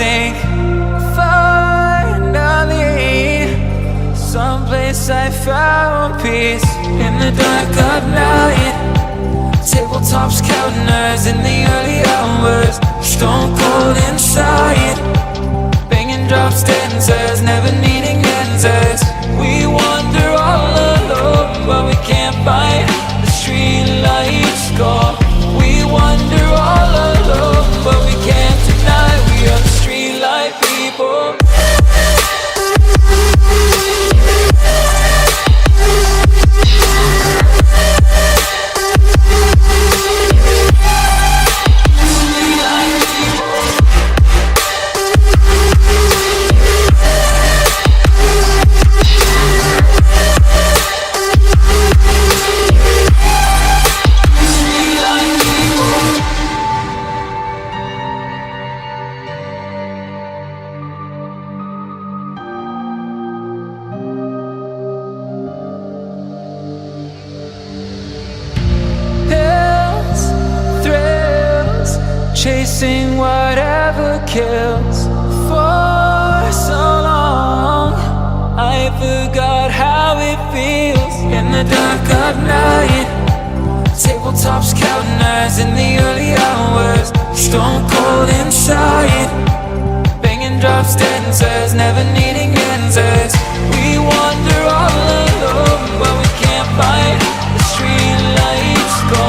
think finally someplace I found peace in the dark of night. Tabletops counting nerves in the early hours, stone cold inside, banging drop stanzas, never needing answers. We wander all alone, but we can't find the street lights go. We wander all alone, but we can't deny we are the street light people. Chasing whatever kills for so long, I forgot how it feels in the dark of night. Tabletops counting nerves in the early hours, stone cold inside, banging drop stanzas, never needing answers. We wander all alone, but we can't find the street lights go.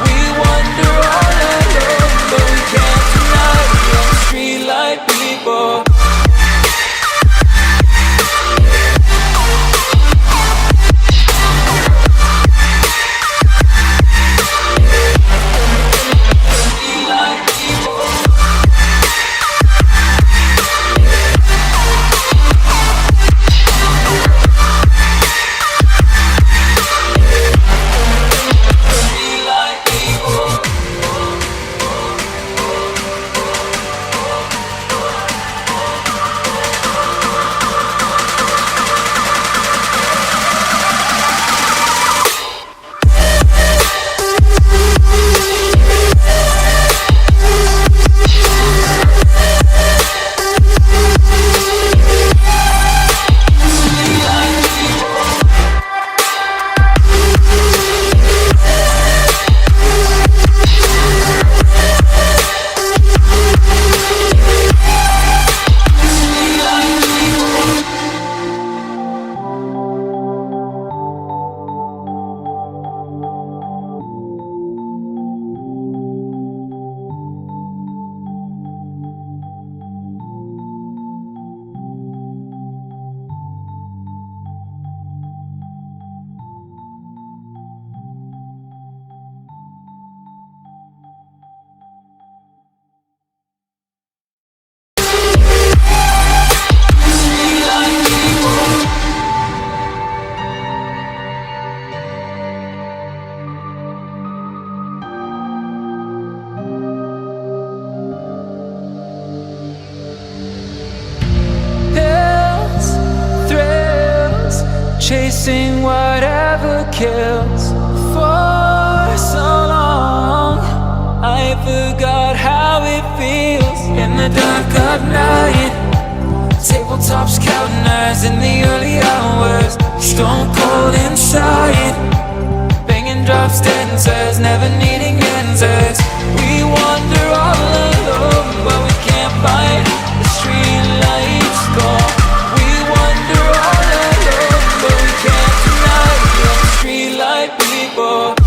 We wander all alone, but we can't deny we are the street light people. Chasing whatever kills for so long, I forgot how it feels in the dark of night. Tabletops counting nerves in the early hours, stone cold inside, banging drop stanzas, never needing answers. We wander all alone, but we can't find the street lights go. We wander all alone, but we can't deny we are the street light people.